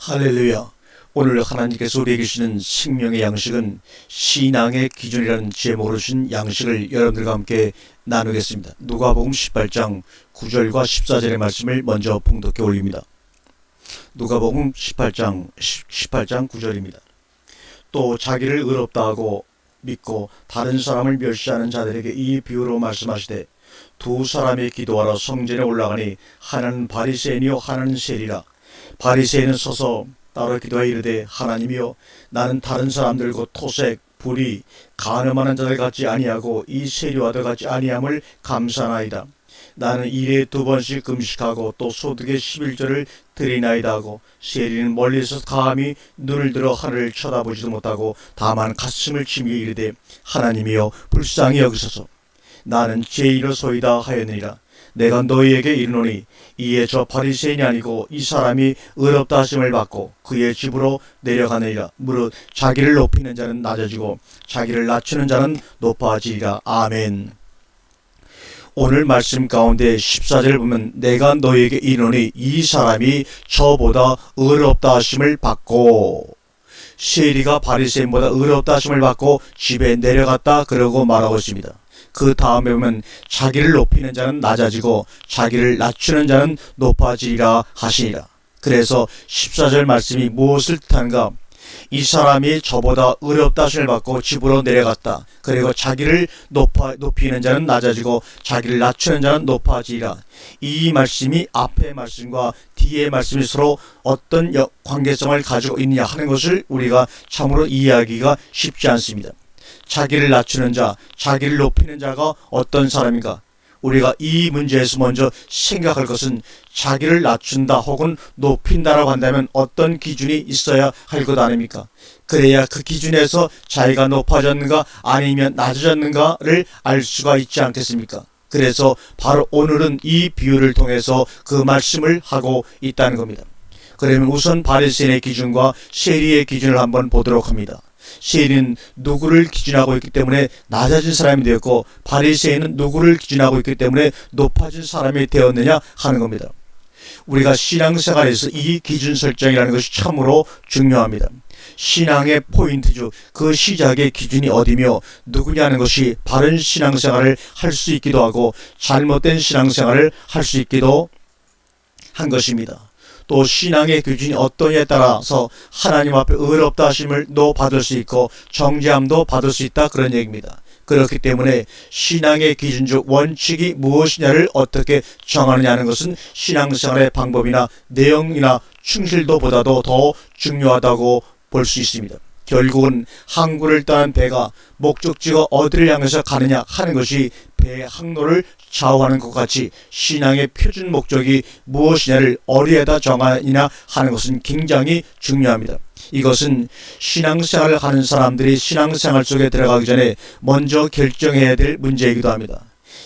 할렐루야. 오늘 하나님께서 우리에게 주시는 생명의 양식은 신앙의 기준이라는 제목으로 주신 양식을 여러분들과 함께 나누겠습니다. 누가복음 18장 9절과 14절의 말씀을 먼저 봉독해 올립니다. 누가복음 18장 9절입니다. 또 자기를 의롭다 하고 믿고 다른 사람을 멸시하는 자들에게 이 비유로 말씀하시되, 두 사람이 기도하러 성전에 올라가니 하나는 바리새인이요 하나는 세리라. 바리새인은 서서 따로 기도하여 이르되, 하나님이여, 나는 다른 사람들 곧 토색, 불의, 간음하는 자들 같지 아니하고 이 세리와도 같지 아니함을 감사하나이다. 나는 일에 2번씩 금식하고 또 소득의 11조를 드리나이다 하고, 세리는 멀리서 감히 눈을 들어 하늘을 쳐다보지도 못하고 다만 가슴을 치며 이르되, 하나님이여 불쌍히 여기소서. 나는 죄인으로소이다 하였느니라. 내가 너희에게 이르노니 이에 저 바리새인이 아니고 이 사람이 의롭다 하심을 받고 그의 집으로 내려가느니라. 무릇 자기를 높이는 자는 낮아지고 자기를 낮추는 자는 높아지리라. 아멘. 오늘 말씀 가운데 14절을 보면, 내가 너희에게 이르노니 이 사람이 저보다 의롭다 하심을 받고, 세리가 바리새인보다 의롭다 하심을 받고 집에 내려갔다 그러고 말하고 있습니다. 그 다음에 보면 자기를 높이는 자는 낮아지고 자기를 낮추는 자는 높아지리라 하시니라. 그래서 14절 말씀이 무엇을 뜻하는가? 이 사람이 저보다 의롭다 하심을 받고 집으로 내려갔다. 그리고 자기를 높이는 자는 낮아지고 자기를 낮추는 자는 높아지리라. 이 말씀이 앞의 말씀과 뒤의 말씀이 서로 어떤 관계성을 가지고 있느냐 하는 것을 우리가 참으로 이해하기가 쉽지 않습니다. 자기를 낮추는 자, 자기를 높이는 자가 어떤 사람인가? 우리가 이 문제에서 먼저 생각할 것은, 자기를 낮춘다 혹은 높인다라고 한다면 어떤 기준이 있어야 할 것 아닙니까? 그래야 그 기준에서 자기가 높아졌는가 아니면 낮아졌는가를 알 수가 있지 않겠습니까? 그래서 바로 오늘은 이 비유를 통해서 그 말씀을 하고 있다는 겁니다. 그러면 우선 바리새인의 기준과 세리의 기준을 한번 보도록 합니다. 세리는 누구를 기준하고 있기 때문에 낮아진 사람이 되었고, 바리새인은 누구를 기준하고 있기 때문에 높아진 사람이 되었느냐 하는 겁니다. 우리가 신앙생활에서 이 기준 설정이라는 것이 참으로 중요합니다. 신앙의 포인트죠. 그 시작의 기준이 어디며 누구냐는 것이 바른 신앙생활을 할 수 있기도 하고 잘못된 신앙생활을 할 수 있기도 한 것입니다. 또 신앙의 기준이 어떠냐에 따라서 하나님 앞에 의롭다 하심을도 받을 수 있고 정죄함도 받을 수 있다, 그런 얘기입니다. 그렇기 때문에 신앙의 기준적 원칙이 무엇이냐를 어떻게 정하느냐는 것은 신앙생활의 방법이나 내용이나 충실도보다도 더 중요하다고 볼 수 있습니다. 결국은 항구를 떠난 배가 목적지가 어디를 향해서 가느냐 하는 것이 배의 항로를 좌우하는 것 같이 신앙의 표준 목적이 무엇이냐를 어디에다 정하느냐 하는 것은 굉장히 중요합니다. 이것은 신앙생활을 하는 사람들이 신앙생활 속에 들어가기 전에 먼저 결정해야 될 문제이기도 합니다.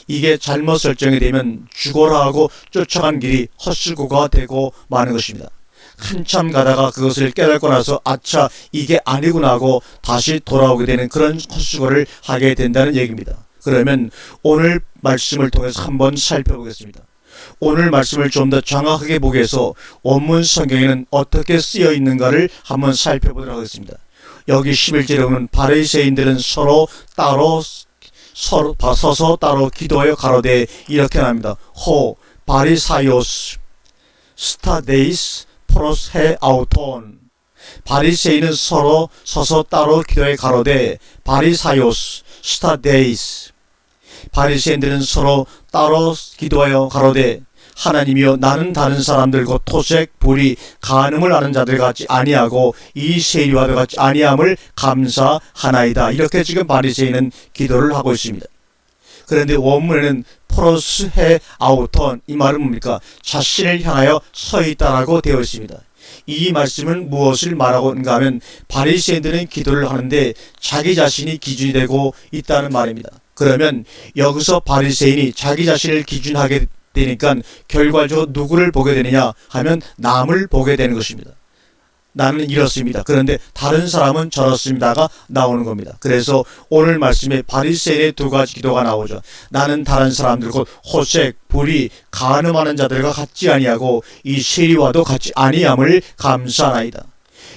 이게 잘못 설정이 되면 죽어라 하고 쫓아간 길이 헛수고가 되고 마는 것입니다. 한참 가다가 그것을 깨닫고 나서 아차 이게 아니구나 하고 다시 돌아오게 되는 그런 헛수고를 하게 된다는 얘기입니다. 그러면 오늘 말씀을 통해서 한번 살펴보겠습니다. 오늘 말씀을 좀 더 정확하게 보기 위해서 원문 성경에는 어떻게 쓰여 있는가를 한번 살펴보도록 하겠습니다. 여기 11절에 보면 바리새인들은 서로 따로 서서 따로 기도하여 가로되 이렇게 합니다. 호 바리사이오스 스타데이스 프로스 헤 아우톤. 바리새인은 서로 서서 따로 기도하여 가로되 바리사이오스 스타데이스. 바리새인들은 서로 따로 기도하여 가로되, 하나님이여, 나는 다른 사람들 곧 토색, 불의, 간음을 하는 자들 같지 아니하고 이 세리와도 같지 아니함을 감사하나이다. 이렇게 지금 바리새인은 기도를 하고 있습니다. 그런데 원문에는 프로스 헤 아우톤, 이 말은 뭡니까? 자신을 향하여 서 있다라고 되어 있습니다. 이 말씀은 무엇을 말하고 있는가 하면, 바리새인들은 기도를 하는데 자기 자신이 기준이 되고 있다는 말입니다. 그러면 여기서 바리새인이 자기 자신을 기준하게 되니까 결과적으로 누구를 보게 되느냐 하면 남을 보게 되는 것입니다. 나는 이렇습니다. 그런데 다른 사람은 저렇습니다가 나오는 겁니다. 그래서 오늘 말씀에 바리새인의 두 가지 기도가 나오죠. 나는 다른 사람들 곧 호색, 불의, 간음하는 자들과 같지 아니하고 이 세리와도 같지 아니함을 감사하나이다.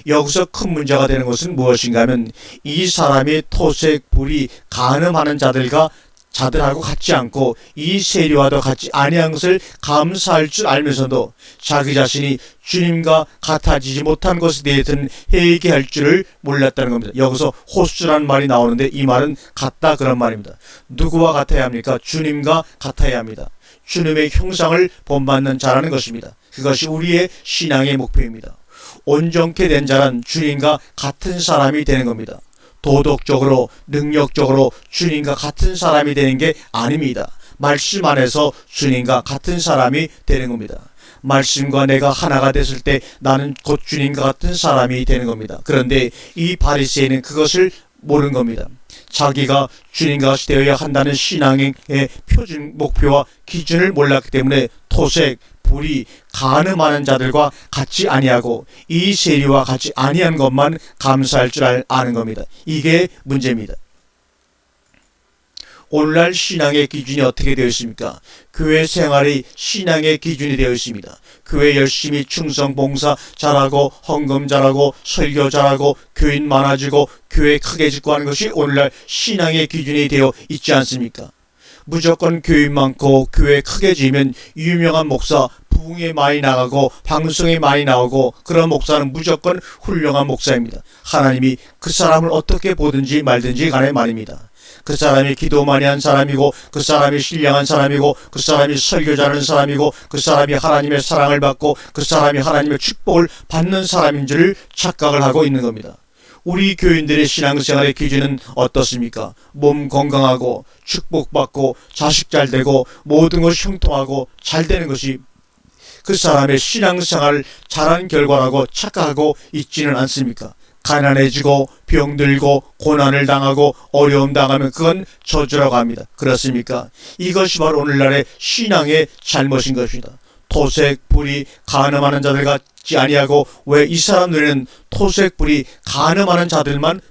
여기서 큰 문제가 되는 것은 무엇인가 하면 이 사람이 토색, 불의, 간음하는 자들하고 같지 않고 이 세리와도 같지 아니한 것을 감사할 줄 알면서도 자기 자신이 주님과 같아지지 못한 것에 대해서는 회개할 줄을 몰랐다는 겁니다. 여기서 호수라는 말이 나오는데 이 말은 같다 그런 말입니다. 누구와 같아야 합니까? 주님과 같아야 합니다. 주님의 형상을 본받는 자라는 것입니다. 그것이 우리의 신앙의 목표입니다. 온전케 된 자란 주님과 같은 사람이 되는 겁니다. 도덕적으로 능력적으로 주님과 같은 사람이 되는 게 아닙니다. 말씀 안에서 주님과 같은 사람이 되는 겁니다. 말씀과 내가 하나가 됐을 때 나는 곧 주님과 같은 사람이 되는 겁니다. 그런데 이 바리새인은 그것을 모르는 겁니다. 자기가 주님과 같이 되어야 한다는 신앙의 표준 목표와 기준을 몰랐기 때문에 토색, 불의, 간음하는 자들과 같이 아니하고 이 세리와 같이 아니한 것만 감사할 줄 아는 겁니다. 이게 문제입니다. 오늘날 신앙의 기준이 어떻게 되어 있습니까? 교회 생활이 신앙의 기준이 되어 있습니다. 교회 열심히 충성 봉사 잘하고 헌금 잘하고 설교 잘하고 교인 많아지고 교회 크게 짓고 하는 것이 오늘날 신앙의 기준이 되어 있지 않습니까? 무조건 교인 많고 교회 크게 지으면 유명한 목사 부흥에 많이 나가고 방송에 많이 나오고 그런 목사는 무조건 훌륭한 목사입니다. 하나님이 그 사람을 어떻게 보든지 말든지 간에 말입니다. 그 사람이 기도 많이 한 사람이고 그 사람이 신령한 사람이고 그 사람이 설교 잘하는 사람이고 그 사람이 하나님의 사랑을 받고 그 사람이 하나님의 축복을 받는 사람인 줄 착각을 하고 있는 겁니다. 우리 교인들의 신앙생활의 기준은 어떻습니까? 몸 건강하고 축복받고 자식 잘 되고 모든 것이 형통하고 잘 되는 것이 그 사람의 신앙생활을 잘한 결과라고 착각하고 있지는 않습니까? 가난해지고 병들고 고난을 당하고 어려움 당하면 그건 저주라고 합니다. 그렇습니까? 이것이 바로 오늘날의 신앙의 잘못인 것입니다. 토색, 불의, 간음하는 자들 같지 아니하고 왜 이 사람 눈에는 토색, 불의, 간음하는 자들만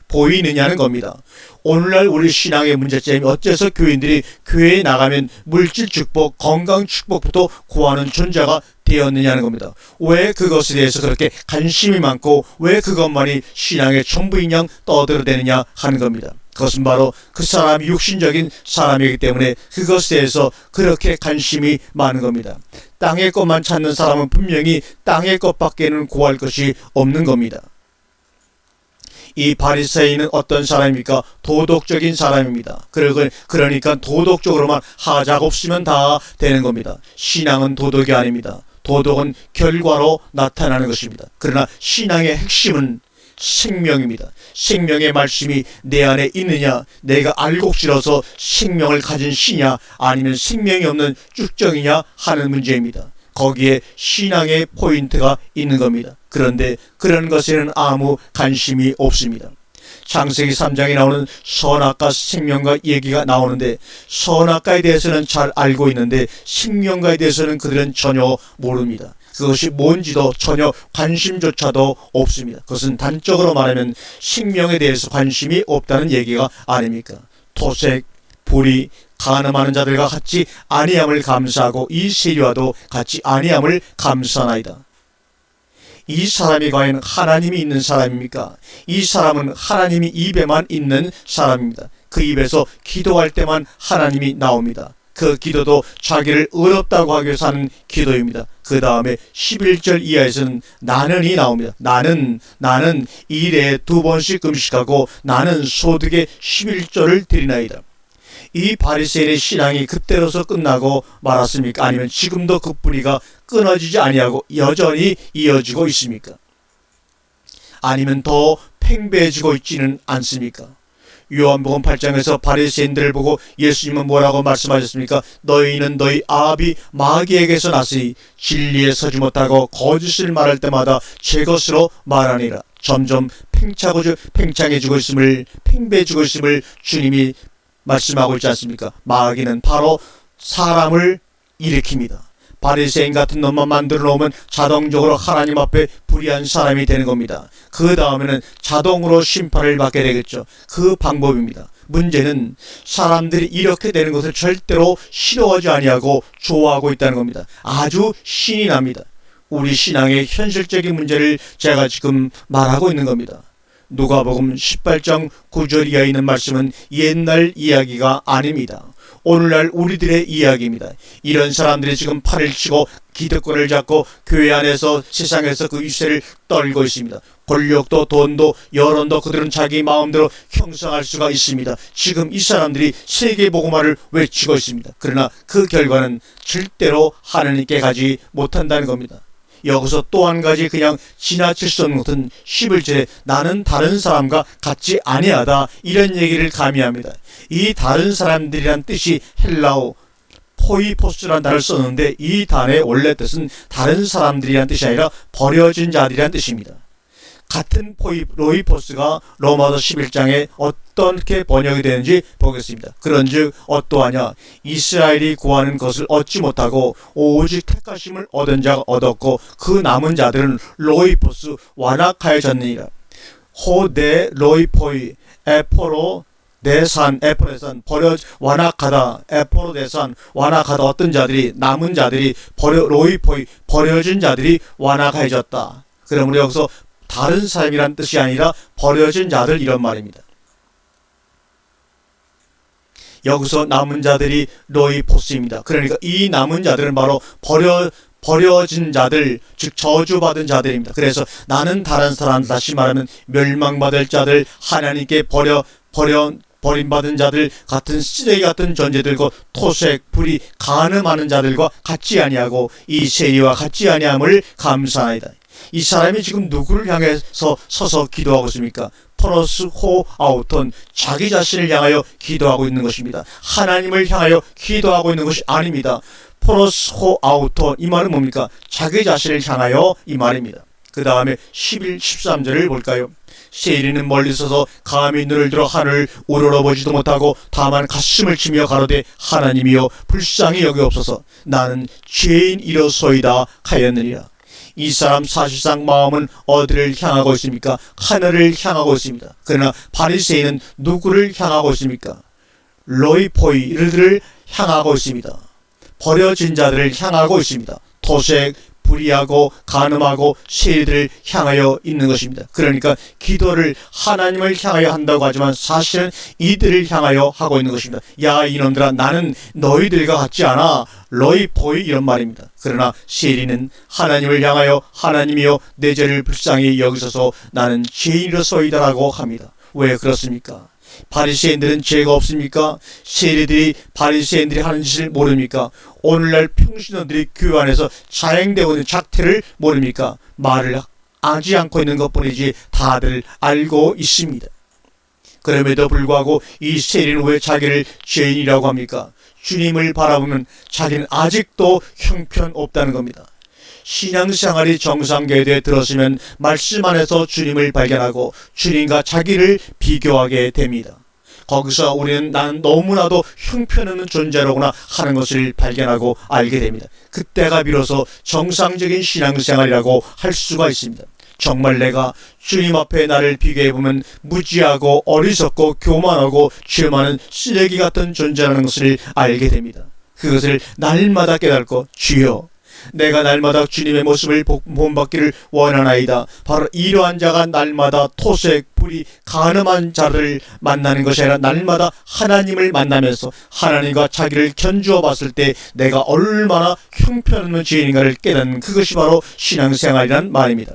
보이느냐는 겁니다. 오늘날 우리 신앙의 문제점이 어째서 교인들이 교회에 나가면 물질 축복, 건강 축복부터 구하는 존재가 되었느냐는 겁니다. 왜 그것에 대해서 그렇게 관심이 많고 왜 그것만이 신앙의 전부인 양 떠들어대느냐 하는 겁니다. 그것은 바로 그 사람이 육신적인 사람이기 때문에 그것에 대해서 그렇게 관심이 많은 겁니다. 땅의 것만 찾는 사람은 분명히 땅의 것밖에는 구할 것이 없는 겁니다. 이 바리새인은 어떤 사람입니까? 도덕적인 사람입니다. 그러니까 도덕적으로만 하자가 없으면 다 되는 겁니다. 신앙은 도덕이 아닙니다. 도덕은 결과로 나타나는 것입니다. 그러나 신앙의 핵심은 생명입니다. 생명의 말씀이 내 안에 있느냐, 내가 알고 싫어서 생명을 가진 시냐, 아니면 생명이 없는 쭉정이냐 하는 문제입니다. 거기에 신앙의 포인트가 있는 겁니다. 그런데 그런 것에는 아무 관심이 없습니다. 창세기 3장에 나오는 선악과 생명과 얘기가 나오는데 선악과에 대해서는 잘 알고 있는데 생명과에 대해서는 그들은 전혀 모릅니다. 그것이 뭔지도 전혀 관심조차도 없습니다. 그것은 단적으로 말하면 생명에 대해서 관심이 없다는 얘기가 아닙니까? 토색, 불의, 간음하는 자들과 같이 아니함을 감사하고 이 세리와도 같이 아니함을 감사하나이다. 이 사람이 과연 하나님이 있는 사람입니까? 이 사람은 하나님이 입에만 있는 사람입니다. 그 입에서 기도할 때만 하나님이 나옵니다. 그 기도도 자기를 의롭다고 하기 위해서 하는 기도입니다. 그 다음에 11절 이하에서는 나는이 나옵니다. 나는 일에 2번씩 금식하고 나는 소득의 11조를 드리나이다. 이 바리새인의 신앙이 그때로서 끝나고 말았습니까? 아니면 지금도 그 뿌리가 끊어지지 아니하고 여전히 이어지고 있습니까? 아니면 더 팽배해지고 있지는 않습니까? 요한복음 8장에서 바리새인들을 보고 예수님은 뭐라고 말씀하셨습니까? 너희는 너희 아비 마귀에게서 났으니 진리에 서지 못하고 거짓을 말할 때마다 제 것으로 말하니라. 점점 팽창해지고 있음을, 팽배해지고 있음을 주님이 말씀하고 있지 않습니까? 마귀는 바로 사람을 일으킵니다. 바리새인 같은 놈만 만들어 놓으면 자동적으로 하나님 앞에 불의한 사람이 되는 겁니다. 그 다음에는 자동으로 심판을 받게 되겠죠. 그 방법입니다. 문제는 사람들이 이렇게 되는 것을 절대로 싫어하지 아니하고 좋아하고 있다는 겁니다. 아주 신이 납니다. 우리 신앙의 현실적인 문제를 제가 지금 말하고 있는 겁니다. 누가복음 18장 9절 이하에 있는 말씀은 옛날 이야기가 아닙니다. 오늘날 우리들의 이야기입니다. 이런 사람들이 지금 팔을 치고 기득권을 잡고 교회 안에서 세상에서 그 위세를 떨고 있습니다. 권력도 돈도 여론도 그들은 자기 마음대로 형성할 수가 있습니다. 지금 이 사람들이 세계복음화를 외치고 있습니다. 그러나 그 결과는 절대로 하나님께 가지 못한다는 겁니다. 여기서 또 한 가지 그냥 지나칠 수 없는 것은 11절에 나는 다른 사람과 같지 아니하다 이런 얘기를 가미합니다. 이 다른 사람들이란 뜻이 헬라어 포이포스라는 단어를 썼는데 이 단어의 원래 뜻은 다른 사람들이란 뜻이 아니라 버려진 자들이란 뜻입니다. 같은 로이포스가 로마서 11장에 어떻게 번역이 되는지 보겠습니다. 그런즉 어떠하냐 이스라엘이 구하는 것을 얻지 못하고 오직 택하심을 얻은 자가 얻었고 그 남은 자들은 로이포스 완악하여졌느니라. 호데 로이포이 에포로 내산 에포레산 완악하다 에포로 내산 완악하다. 어떤 자들이 남은 자들이 로이포이 버려진 자들이 완악해졌다. 그러므로 여기서 다른 사람이란 뜻이 아니라 버려진 자들 이런 말입니다. 여기서 남은 자들이 로이포스입니다. 그러니까 이 남은 자들은 바로 버려진 자들, 즉 저주받은 자들입니다. 그래서 나는 다른 사람, 다시 말하면 멸망받을 자들, 하나님께 버림받은 자들 같은 쓰레기 같은 존재들과 토색, 불이 가늠하는 자들과 같지 아니하고 이 세리와 같지 아니함을 감사하이다. 이 사람이 지금 누구를 향해서 서서 기도하고 있습니까? 포로스 호 아우톤 자기 자신을 향하여 기도하고 있는 것입니다. 하나님을 향하여 기도하고 있는 것이 아닙니다. 포로스 호 아우톤 이 말은 뭡니까? 자기 자신을 향하여 이 말입니다. 그 다음에 11, 13절을 볼까요? 세리는 멀리 서서 감히 눈을 들어 하늘을 우러러보지도 못하고 다만 가슴을 치며 가로되 하나님이여 불쌍히 여기옵소서 나는 죄인이로소이다 하였느니라. 이 사람 사실상 마음은 어디를 향하고 있습니까? 하늘을 향하고 있습니다. 그러나 바리새인은 누구를 향하고 있습니까? 로이포이를 향하고 있습니다. 버려진 자들을 향하고 있습니다. 토색, 불의하고 간음하고 세리들을 향하여 있는 것입니다. 그러니까 기도를 하나님을 향하여 한다고 하지만 사실은 이들을 향하여 하고 있는 것입니다. 야 이놈들아 나는 너희들과 같지 않아. 로이포이 이런 말입니다. 그러나 세리는 하나님을 향하여 하나님이여 내 죄를 불쌍히 여기소서 나는 죄인으로소이다라고 합니다. 왜 그렇습니까? 바리새인들은 죄가 없습니까? 세리들이 바리새인들이 하는 짓을 모릅니까? 오늘날 평신원들이 교회 안에서 자행되고 있는 작태를 모릅니까? 말을 하지 않고 있는 것뿐이지 다들 알고 있습니다. 그럼에도 불구하고 이 세리는 왜 자기를 죄인이라고 합니까? 주님을 바라보면 자기는 아직도 형편없다는 겁니다. 신앙생활이 정상궤도에 들었으면 말씀 안에서 주님을 발견하고 주님과 자기를 비교하게 됩니다. 거기서 우리는 나는 너무나도 형편없는 존재로구나 하는 것을 발견하고 알게 됩니다. 그때가 비로소 정상적인 신앙생활이라고 할 수가 있습니다. 정말 내가 주님 앞에 나를 비교해보면 무지하고 어리석고 교만하고 죄 많은 쓰레기 같은 존재라는 것을 알게 됩니다. 그것을 날마다 깨닫고 주여 내가 날마다 주님의 모습을 본받기를 원하나이다. 바로 이러한 자가 날마다 토색, 불의, 간음한 자를 만나는 것이 아니라 날마다 하나님을 만나면서 하나님과 자기를 견주어 봤을 때 내가 얼마나 형편없는 죄인인가를 깨닫는 그것이 바로 신앙생활이란 말입니다.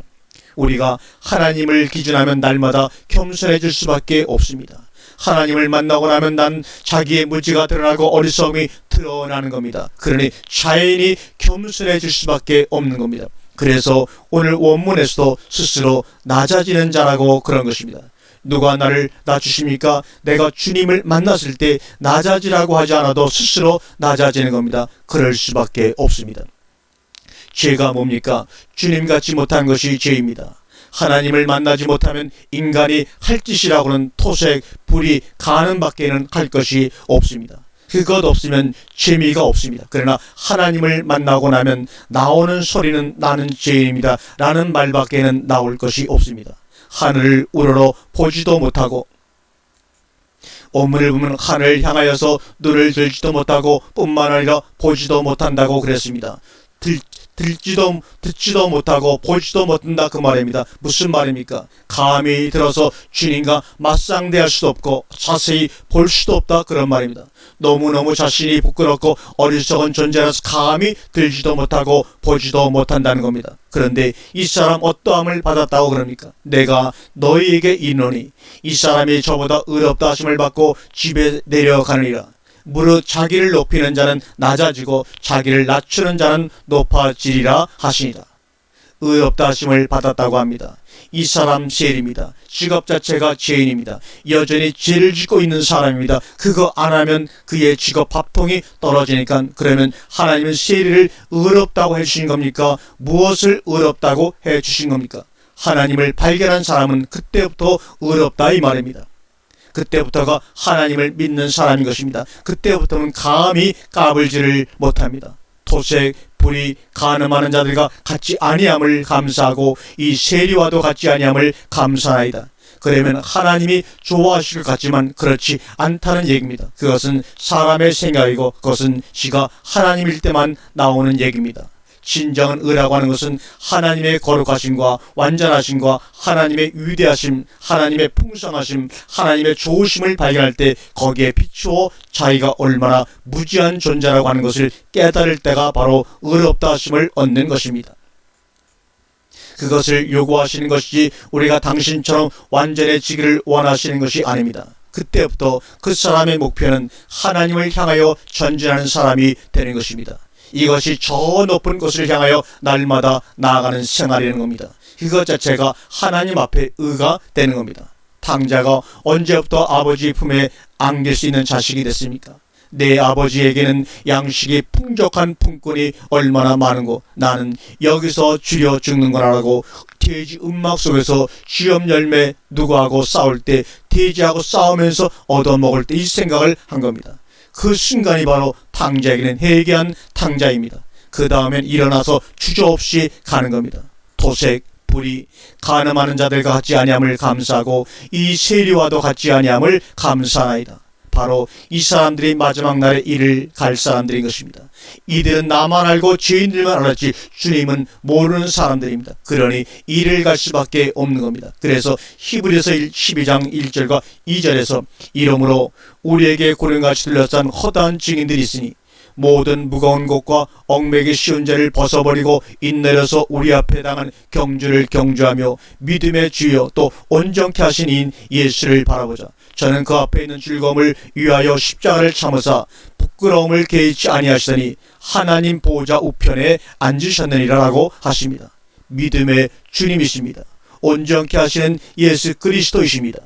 우리가 하나님을 기준하면 날마다 겸손해질 수밖에 없습니다. 하나님을 만나고 나면 난 자기의 무지가 드러나고 어리석음이 드러나는 겁니다. 그러니 자연히 겸손해질 수밖에 없는 겁니다. 그래서 오늘 원문에서도 스스로 낮아지는 자라고 그런 것입니다. 누가 나를 낮추십니까? 내가 주님을 만났을 때 낮아지라고 하지 않아도 스스로 낮아지는 겁니다. 그럴 수밖에 없습니다. 죄가 뭡니까? 주님 같지 못한 것이 죄입니다. 하나님을 만나지 못하면 인간이 할 짓이라고는 토색, 불의, 간음밖에는 할 것이 없습니다. 그것 없으면 재미가 없습니다. 그러나 하나님을 만나고 나면 나오는 소리는 나는 죄인입니다 라는 말밖에는 나올 것이 없습니다. 하늘을 우러러 보지도 못하고 본문을 보면 하늘을 향하여서 눈을 들지도 못하고 뿐만 아니라 보지도 못한다고 그랬습니다. 듣지도 못하고 보지도 못한다 그 말입니다. 무슨 말입니까? 감히 들어서 주님과 맞상대할 수도 없고 자세히 볼 수도 없다 그런 말입니다. 너무너무 자신이 부끄럽고 어리석은 존재라서 감히 들지도 못하고 보지도 못한다는 겁니다. 그런데 이 사람 어떠함을 받았다고 그럽니까? 내가 너희에게 이르노니 이 사람이 저보다 의롭다 하심을 받고 집에 내려가느니라. 무릇 자기를 높이는 자는 낮아지고 자기를 낮추는 자는 높아지리라 하시니라. 의롭다 하심을 받았다고 합니다. 이 사람 세리입니다. 직업 자체가 죄인입니다. 여전히 죄를 짓고 있는 사람입니다. 그거 안 하면 그의 직업 밥통이 떨어지니까 그러면 하나님은 세리를 의롭다고 해주신 겁니까? 무엇을 의롭다고 해주신 겁니까? 하나님을 발견한 사람은 그때부터 의롭다 이 말입니다. 그때부터가 하나님을 믿는 사람인 것입니다. 그때부터는 감히 까불지를 못합니다. 토색, 불의, 간음하는 자들과 같지 아니함을 감사하고 이 세리와도 같지 아니함을 감사하이다. 그러면 하나님이 좋아하실 것 같지만 그렇지 않다는 얘기입니다. 그것은 사람의 생각이고 그것은 지가 하나님일 때만 나오는 얘기입니다. 진정한 의라고 하는 것은 하나님의 거룩하심과 완전하심과 하나님의 위대하심, 하나님의 풍성하심, 하나님의 좋으심을 발견할 때 거기에 비추어 자기가 얼마나 무지한 존재라고 하는 것을 깨달을 때가 바로 의롭다 하심을 얻는 것입니다. 그것을 요구하시는 것이지 우리가 당신처럼 완전해지기를 원하시는 것이 아닙니다. 그때부터 그 사람의 목표는 하나님을 향하여 전진하는 사람이 되는 것입니다. 이것이 저 높은 곳을 향하여 날마다 나아가는 생활이라는 겁니다. 그것 자체가 하나님 앞에 의가 되는 겁니다. 탕자가 언제부터 아버지 품에 안길 수 있는 자식이 됐습니까? 내 아버지에게는 양식이 풍족한 품꾼이 얼마나 많은고 나는 여기서 줄여 죽는 거라고 돼지 음막 속에서 쥐염 열매 누구하고 싸울 때 돼지하고 싸우면서 얻어먹을 때 이 생각을 한 겁니다. 그 순간이 바로 탕자에게는 회개한 탕자입니다. 그 다음엔 일어나서 주저없이 가는 겁니다. 토색, 불의, 간음하는 자들과 같지 아니함을 감사하고 이 세리와도 같지 아니함을 감사하이다. 바로 이 사람들이 마지막 날에 이를 갈 사람들인 것입니다. 이들은 나만 알고 죄인들만 알았지 주님은 모르는 사람들입니다. 그러니 이를 갈 수밖에 없는 겁니다. 그래서 히브리서 12장 1절과 2절에서 이러므로 우리에게 구름같이 들렸던 허다한 증인들이 있으니 모든 무거운 것과 얽매기 쉬운 죄를 벗어버리고 인내려서 우리 앞에 당한 경주를 경주하며 믿음의 주여 또 온전케 하신 이인 예수를 바라보자. 저는 그 앞에 있는 즐거움을 위하여 십자가를 참으사 부끄러움을 개의치 아니하시더니 하나님 보호자 우편에 앉으셨느니라라고 하십니다. 믿음의 주님이십니다. 온전케 하시는 예수 그리스도이십니다.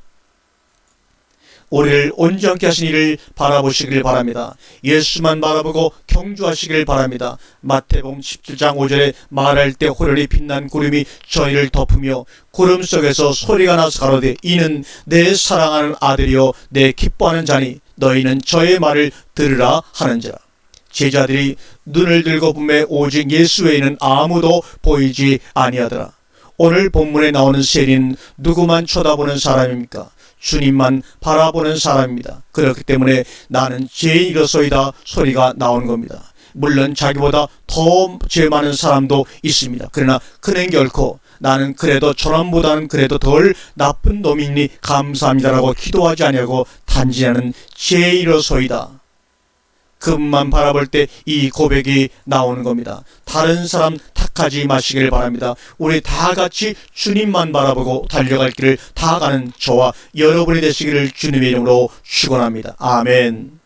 우리를 온전케 하신 이를 바라보시길 바랍니다. 예수만 바라보고 경주하시길 바랍니다. 마태복음 17장 5절에 말할 때 호련히 빛난 구름이 저희를 덮으며 구름 속에서 소리가 나서 가로되 이는 내 사랑하는 아들이요 내 기뻐하는 자니 너희는 저의 말을 들으라 하는지라. 제자들이 눈을 들고 보매 오직 예수 외에는 아무도 보이지 아니하더라. 오늘 본문에 나오는 세리는 누구만 쳐다보는 사람입니까? 주님만 바라보는 사람입니다. 그렇기 때문에 나는 죄인이로소이다 소리가 나오는 겁니다. 물론 자기보다 더 죄 많은 사람도 있습니다. 그러나 그는 결코 나는 그래도 저놈보다는 그래도 덜 나쁜 놈이니 감사합니다라고 기도하지 아니하고 단지 나는 죄인이로소이다. 그분만 바라볼 때 이 고백이 나오는 겁니다. 다른 사람 탓하지 마시길 바랍니다. 우리 다 같이 주님만 바라보고 달려갈 길을 다 가는 저와 여러분이 되시기를 주님의 이름으로 축원합니다. 아멘.